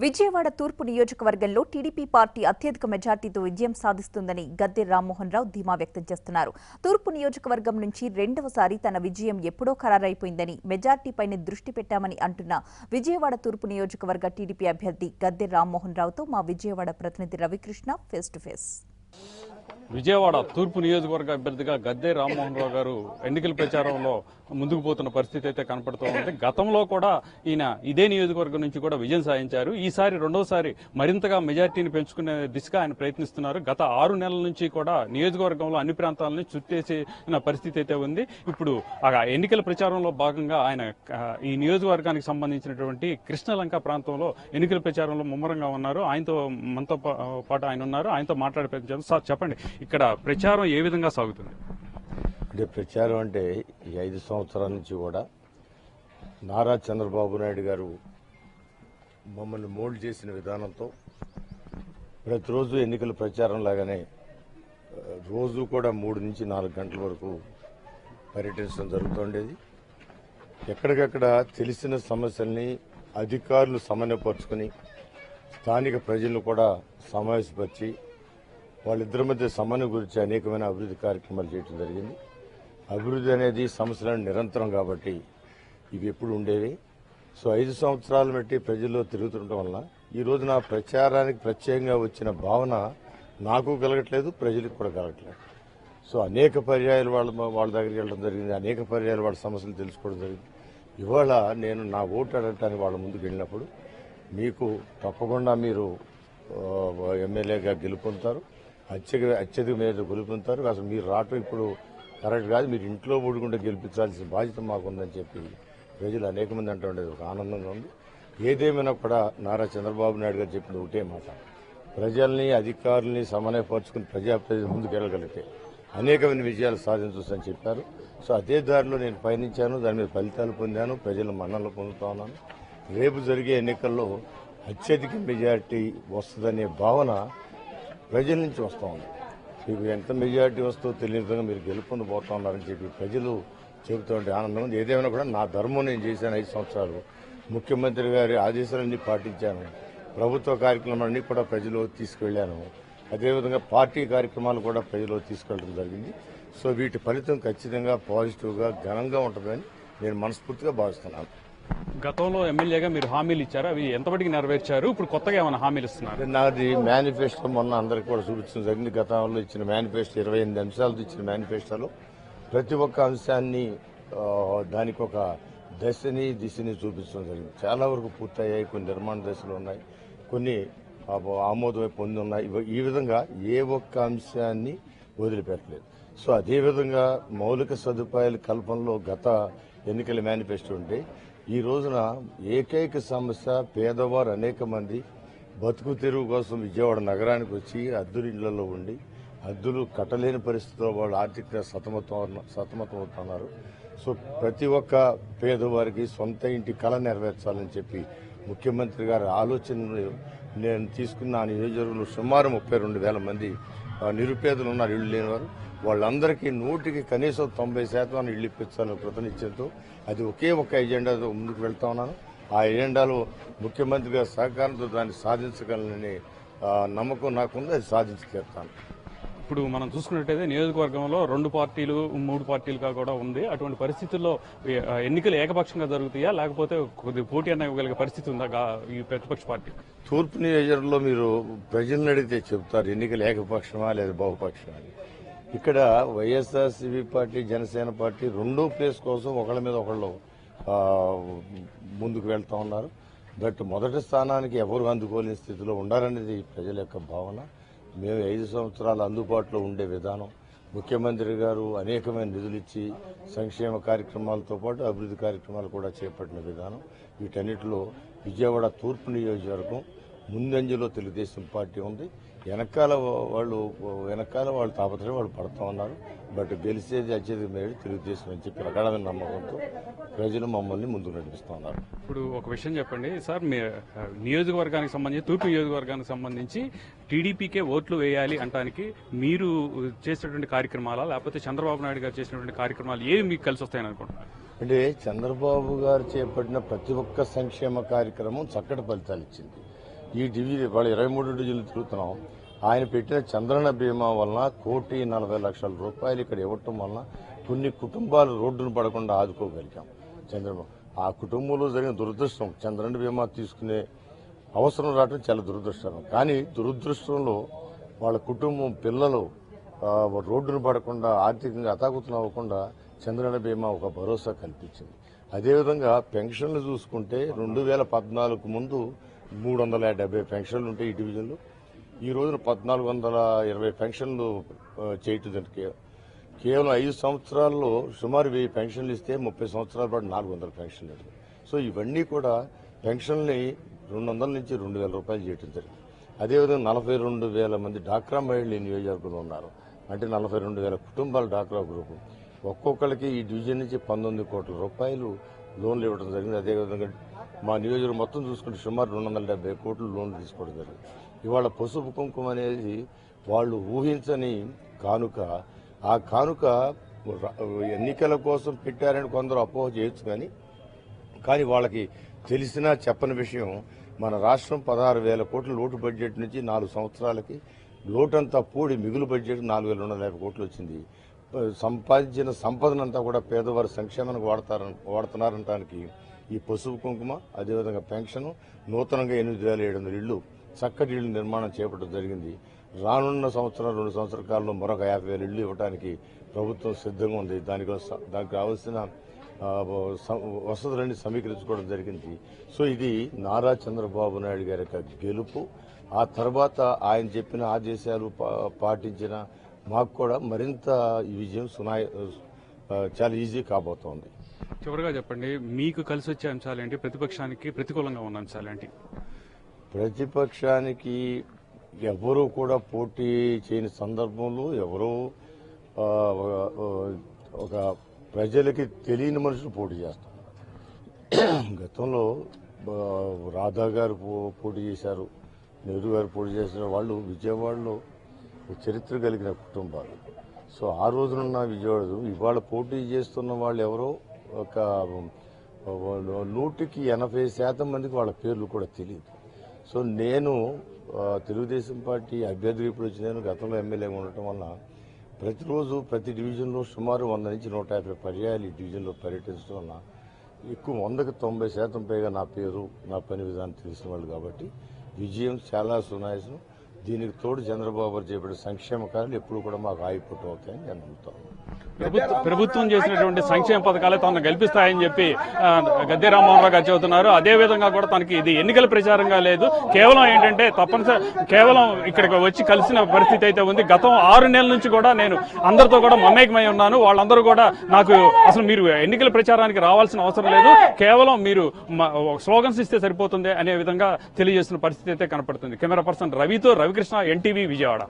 విజయవాడ తూర్పు నియోజకవర్గంలో TDP party అత్యధిక మెజార్టీతో విజయం సాధిస్తుందని గద్దె రామ్మోహన్ రావు ధీమా వ్యక్తం చేస్తున్నారు. తూర్పు నియోజకవర్గం నుంచి రెండవసారి తన విజయం ఎప్పుడో ఖరారైపోయిందని, మెజార్టీపైనే దృష్టి పెట్టామని అంటున్న విజయవాడ తూర్పు నియోజకవర్గ టీడీపీ అభ్యర్థి గద్దె రామ్మోహన్ రావుతో మా విజయవాడ ప్రతినిధి Ravikrishna face to face. Vijayawada తూర్పు నియోజకవర్గ అభ్యర్థిగా గద్దె రామ్మోహన్ రావు గారు ఎన్నికల ప్రచారంలో ముందుకు పోతున్న పరిస్థితి అయితే కనపడుతూ ఉంది. గతంలో కూడా ఈయన ఇదే నియోజకవర్గం నుంచి కూడా విజయం సాధించారు. ఈసారి రెండోసారి మరింతగా మెజార్టీని పెంచుకునే దిశగా ఆయన ప్రయత్నిస్తున్నారు. గత 6 నెలల నుంచి కూడా నియోజకవర్గంలో అన్ని ప్రాంతాలని చుట్టేసిన పరిస్థితి అయితే ఉంది. ఇప్పుడు ఎన్నికల ప్రచారంలో భాగంగా ఆయన ఈ నియోజకవర్గానికి సంబంధించినటువంటి కృష్ణలంక ప్రాంతంలో ఎన్నికల ప్రచారంలో ముమ్మరంగా ఉన్నారు. మనతో పాటు ఆయన ఉన్నారు. ఆయనతో మాట్లాడే ప్రయత్నం. సార్ చెప్పండి, ఇక్కడ ప్రచారం ఏ విధంగా సాగుతుంది? అంటే ప్రచారం అంటే ఈ 5 సంవత్సరాల నుంచి కూడా నారా చంద్రబాబు నాయుడు గారు మమ్మల్ని మోల్డ్ చేసిన విధానంతో ప్రతిరోజు ఎన్నికల ప్రచారం లాగానే రోజు కూడా 3 నుంచి 4 గంటల వరకు పర్యటించడం జరుగుతుండేది. ఎక్కడికక్కడ తెలిసిన సమస్యల్ని అధికారులు సమన్వయపరుచుకుని స్థానిక ప్రజలను కూడా సమావేశపరిచి వాళ్ళిద్దరి మధ్య సమన్వయం గురించి అనేకమైన అభివృద్ధి కార్యక్రమాలు చేయడం జరిగింది. అభివృద్ధి అనేది సమస్యలను నిరంతరం కాబట్టి ఇవి ఎప్పుడు ఉండేవి. సో 5 సంవత్సరాలు బట్టి ప్రజల్లో తిరుగుతుండటం వల్ల ఈ రోజు నా ప్రచారానికి ప్రత్యేకంగా వచ్చిన భావన నాకు కలగట్లేదు, ప్రజలకు కూడా కలగట్లేదు. సో అనేక పర్యాయాలు వాళ్ళ దగ్గరికి వెళ్ళడం జరిగింది, అనేక పర్యాయాలు వాళ్ళ సమస్యలు తెలుసుకోవడం జరిగింది. ఇవాళ నేను నా ఓటు అడగటానికి వాళ్ళ ముందుకు వెళ్ళినప్పుడు మీకు తప్పకుండా మీరు ఎమ్మెల్యేగా గెలుపొందుతారు, అత్యధిక మీద గెలుపొందుతారు, అసలు మీరు రావటం ఇప్పుడు కరెక్ట్ కాదు, మీరు ఇంట్లో ఊడుకుంటే గెలిపించాల్సిన బాధ్యత మాకుందని చెప్పి ప్రజలు అనేక మంది అంటుండేది. ఒక ఆనందంగా ఉంది. ఏదేమైనా కూడా నారా చంద్రబాబు నాయుడు గారు చెప్పింది ఒకటే మాట, ప్రజల్ని అధికారుల్ని సమన్వయపరుచుకుని ప్రజలు ముందుకు వెళ్ళగలిగితే అనేకమైన విజయాలు సాధించవచ్చని చెప్పారు. సో అదే దారిలో నేను పయనించాను, దాని మీద ఫలితాలు పొందాను, ప్రజల మన్ననలు పొందుతా ఉన్నాను. రేపు జరిగే ఎన్నికల్లో అత్యధిక మెజారిటీ వస్తుందనే భావన ప్రజల నుంచి వస్తూ ఉంది. మీకు ఎంత మెజారిటీ వస్తుందో తెలియని విధంగా మీరు గెలుపొందబోతా ఉన్నారని చెప్పి ప్రజలు చెబుతూ ఉంటే ఆనందం ఉంది. ఏదేమైనా కూడా నా ధర్మం నేను చేశాను. 5 సంవత్సరాలు ముఖ్యమంత్రి గారి ఆదేశాలన్నీ పాటించాను, ప్రభుత్వ కార్యక్రమాలన్నీ కూడా ప్రజలు తీసుకువెళ్ళాను, అదేవిధంగా పార్టీ కార్యక్రమాలు కూడా ప్రజలు తీసుకెళ్లడం జరిగింది. సో వీటి ఫలితం ఖచ్చితంగా పాజిటివ్గా ఘనంగా ఉంటుందని నేను మనస్ఫూర్తిగా భావిస్తున్నాను. గతంలో ఎమ్మెల్యేగా మీరు హామీలు ఇచ్చారు, అవి ఎంతవరకు నెరవేర్చారు? ఇప్పుడు కొత్తగా ఏమైనా హామీలు ఇస్తున్నారు? నాది మేనిఫెస్టో మొన్న అందరికీ కూడా చూపించడం జరిగింది. గతంలో ఇచ్చిన మేనిఫెస్టో 28 అంశాలతో ఇచ్చిన మేనిఫెస్టోలో ప్రతి ఒక్క అంశాన్ని దానికి ఒక దిశని చూపించడం జరిగింది. చాలా వరకు పూర్తయ్యాయి, కొన్ని నిర్మాణ దశలు ఉన్నాయి, కొన్ని ఆమోదం పొంది ఉన్నాయి. ఈ విధంగా ఏ ఒక్క అంశాన్ని వదిలిపెట్టలేదు. సో అదేవిధంగా మౌలిక సదుపాయాల కల్పనలో గత ఎన్నికల మేనిఫెస్టో ఉంటే ఈ రోజున ఏకైక సమస్య పేదవారు అనేక మంది బతుకు తెరువు కోసం విజయవాడ నగరానికి వచ్చి అద్దెలు ఇళ్లలో ఉండి అద్దెలు కట్టలేని పరిస్థితుల్లో వాళ్ళు ఆర్థికంగా సతమతమవుతున్నారు. సో ప్రతి ఒక్క పేదవారికి సొంత ఇంటి కళ నెరవేర్చాలని చెప్పి ముఖ్యమంత్రి గారి ఆలోచనలు నేను తీసుకున్న ఆ నియోజకవర్గంలో సుమారు 32,000 మంది నిరుపేదలు ఉన్నారు, ఇళ్లు లేనివారు. వాళ్ళందరికీ 100కి కనీసం 90% ఇళ్లు ఇప్పించాలని కృతనిశ్చయంతో అది ఒకే ఒక ఎజెండాతో ముందుకు వెళ్తా ఉన్నాను. ఆ ఎజెండాలో ముఖ్యమంత్రి గారి సహకారంతో దాన్ని సాధించగలనని నమ్మకం నాకుంది, అది సాధించి తీరుతాను. ఇప్పుడు మనం చూసుకున్నట్టయితే నియోజకవర్గంలో 2 పార్టీలు 3 పార్టీలుగా కూడా ఉంది. అటువంటి పరిస్థితుల్లో ఎన్నికలు ఏకపక్షంగా జరుగుతాయా, లేకపోతే కొద్ది పోటీ అన్న ఇవ్వగలిగే పరిస్థితి ఉందా ఈ ప్రతిపక్ష పార్టీ? తూర్పు నియోజకవర్గంలో మీరు ప్రజలను అడిగితే చెబుతారు ఎన్నికలు ఏకపక్షమా లేదా బహుపక్షమా అని. ఇక్కడ YSRCP party, Janasena party 2 place కోసం ఒకళ్ళ మీద ఒకళ్ళు ముందుకు వెళ్తా ఉన్నారు. బట్ మొదటి స్థానానికి ఎవరు అందుకోలేని స్థితిలో ఉండాలనేది ప్రజల యొక్క భావన. మేము 5 సంవత్సరాలు అందుబాటులో ఉండే విధానం, ముఖ్యమంత్రి గారు అనేకమైన నిధులు ఇచ్చి సంక్షేమ కార్యక్రమాలతో పాటు అభివృద్ధి కార్యక్రమాలు కూడా చేపట్టిన విధానం, వీటన్నిటిలో విజయవాడ తూర్పు నియోజకవర్గం ముందంజలో తెలుగుదేశం పార్టీ ఉంది. వెనకాల వాళ్ళు తాపత్రయం వాళ్ళు పడుతూ ఉన్నారు. బట్ గెలిచేది అత్యధిక మేలు తెలుగుదేశం అని చెప్పి ప్రగాఢమైన నమ్మకంతో ప్రజలు మమ్మల్ని ముందుకు నడిపిస్తూ ఉన్నారు. ఇప్పుడు ఒక విషయం చెప్పండి సార్, మీ నియోజకవర్గానికి సంబంధించి, తూర్పు నియోజకవర్గానికి సంబంధించి టీడీపీకే ఓట్లు వేయాలి అంటానికి మీరు చేసినటువంటి కార్యక్రమాలా, లేకపోతే చంద్రబాబు నాయుడు గారు చేసినటువంటి కార్యక్రమాలు ఏవి మీకు కలిసి వస్తాయని అనుకుంటున్నారు? అంటే చంద్రబాబు గారు చేపట్టిన ప్రతి ఒక్క సంక్షేమ కార్యక్రమం చక్కటి ఫలితాలు ఇచ్చింది. ఈ డివిజన్ వాళ్ళు 23 డివిజన్లు తిరుగుతున్నాం. ఆయన పెట్టిన చంద్రన్న బీమా వలన 1,40,00,000 రూపాయలు ఇక్కడ ఇవ్వటం వలన కొన్ని కుటుంబాలు రోడ్డును పడకుండా ఆదుకోగలిగాం. చంద్రబాబు ఆ కుటుంబంలో జరిగిన దురదృష్టం, చంద్రన్న బీమా తీసుకునే అవసరం రావడం చాలా దురదృష్టం. కానీ దురదృష్టంలో వాళ్ళ కుటుంబం పిల్లలు రోడ్డును పడకుండా ఆర్థికంగా అతాకుతం అవ్వకుండా చంద్రన్న బీమా ఒక భరోసా కల్పించింది. అదేవిధంగా పెన్షన్లు చూసుకుంటే 2014 ముందు 370 పెన్షన్లు ఉంటాయి ఈ డివిజన్లో. ఈ రోజున 1,420 పెన్షన్లు చేయటం కేవలం 5 సంవత్సరాల్లో సుమారు 1000 పెన్షన్లు ఇస్తే 30 సంవత్సరాల పాటు 400 పెన్షన్లు. సో ఇవన్నీ కూడా పెన్షన్ని 200 నుంచి 2,000 రూపాయలు చేయటం జరిగింది. అదేవిధంగా 42,000 మంది డాక్రా మహిళలు ఈ నియోజకవర్గంలో ఉన్నారు. అంటే 42,000 కుటుంబాల డాక్రా గ్రూపు. ఒక్కొక్కరికి ఈ డివిజన్ నుంచి 19 కోట్ల రూపాయలు లోన్లు ఇవ్వడం జరిగింది. అదేవిధంగా మా నియోజకవర్గం మొత్తం చూసుకుంటే సుమారు 270 కోట్లు లోన్లు తీసుకోవడం జరిగింది. ఇవాళ పసుపు కుంకుమ అనేది వాళ్ళు ఊహించని కానుక. ఆ కానుక ఎన్నికల కోసం పెట్టారని కొందరు అపోహ చేయొచ్చు, కానీ వాళ్ళకి తెలిసినా చెప్పని విషయం, మన రాష్ట్రం 16,000 కోట్ల లోటు బడ్జెట్ నుంచి 4 సంవత్సరాలకి లోటంతా పూడి మిగులు బడ్జెట్ 4,250 కోట్లు వచ్చింది. సంపాదించిన సంపదనంతా కూడా పేదవారి సంక్షేమానికి వాడుతున్నారనటానికి ఈ పసుపు కుంకుమ, అదేవిధంగా పెన్షన్, నూతనంగా 8,700 ఇళ్లు, చక్కటి ఇళ్లు నిర్మాణం చేపట్టడం జరిగింది. రానున్న సంవత్సరం 2 సంవత్సరాల కాలంలో మరొక 50,000 ఇళ్లు ఇవ్వడానికి ప్రభుత్వం సిద్ధంగా ఉంది. దానికి కావాల్సిన వసతులన్నీ సమీకరించుకోవడం జరిగింది. సో ఇది నారా చంద్రబాబు నాయుడు గారి యొక్క గెలుపు. ఆ తర్వాత ఆయన చెప్పిన ఆదేశాలు పాటించిన మాకు కూడా మరింత ఈ విజయం చాలా ఈజీ కాబోతోంది. చివరిగా చెప్పండి, మీకు కలిసి వచ్చే అంశాలేంటి, ప్రతిపక్షానికి ప్రతికూలంగా ఉన్న అంశాలేంటి? ప్రతిపక్షానికి ఎవరూ కూడా పోటీ చేయని సందర్భంలో ఎవరో ఒక ప్రజలకి తెలియని మనుషులు పోటీ చేస్తారు. గతంలో రాధా గారు పోటీ చేశారు, నెహ్రూ గారు పోటీ చేసిన వాళ్ళు విజయవాడలో చరిత్ర కలిగిన కుటుంబాలు. సో ఆ రోజునున్న విజయవాడ ఇవాళ పోటీ చేస్తున్న వాళ్ళు ఎవరో ఒక 180% మందికి వాళ్ళ పేర్లు కూడా తెలియదు. సో నేను తెలుగుదేశం పార్టీ అభ్యర్థిగా ఇప్పుడు వచ్చి నేను గతంలో ఎమ్మెల్యేగా ఉండటం వల్ల ప్రతిరోజు ప్రతి డివిజన్లో సుమారు 100 నుంచి 150 పర్యాయాలు ఈ డివిజన్లో పర్యటించడం వల్ల ఎక్కువ 100కి 90% పైగా నా పేరు, నా పని విధానం తెలిసిన వాళ్ళు కాబట్టి విజయం చాలా సునాయాసం. దీనికి తోడు చంద్రబాబు గారు చేపట్టిన సంక్షేమ కార్యాలు ఎప్పుడు కూడా మాకు ఆగిపోవటం అవుతాయని నేను నమ్ముతాను. ప్రభుత్వం చేసినటువంటి సంక్షేమ పథకాలే తనను గెలిపిస్తాయని చెప్పి గద్దె రామ్మోహన్ రావు గారు చెబుతున్నారు. అదే విధంగా కూడా తనకి ఇది ఎన్నికల ప్రచారంగా లేదు, కేవలం ఏంటంటే కేవలం ఇక్కడికి వచ్చి కలిసిన పరిస్థితి అయితే ఉంది. గతం 6 నెలల నుంచి కూడా నేను అందరితో కూడా మమేకమై ఉన్నాను. వాళ్ళందరూ కూడా నాకు అసలు మీరు ఎన్నికల ప్రచారానికి రావాల్సిన అవసరం లేదు, కేవలం మీరు స్లోగన్స్ ఇస్తే సరిపోతుంది అనే విధంగా తెలియజేస్తున్న పరిస్థితి అయితే కనపడుతుంది. కెమెరా పర్సన్ రవితో రవికృష్ణ, ఎన్టీవీ, విజయవాడ.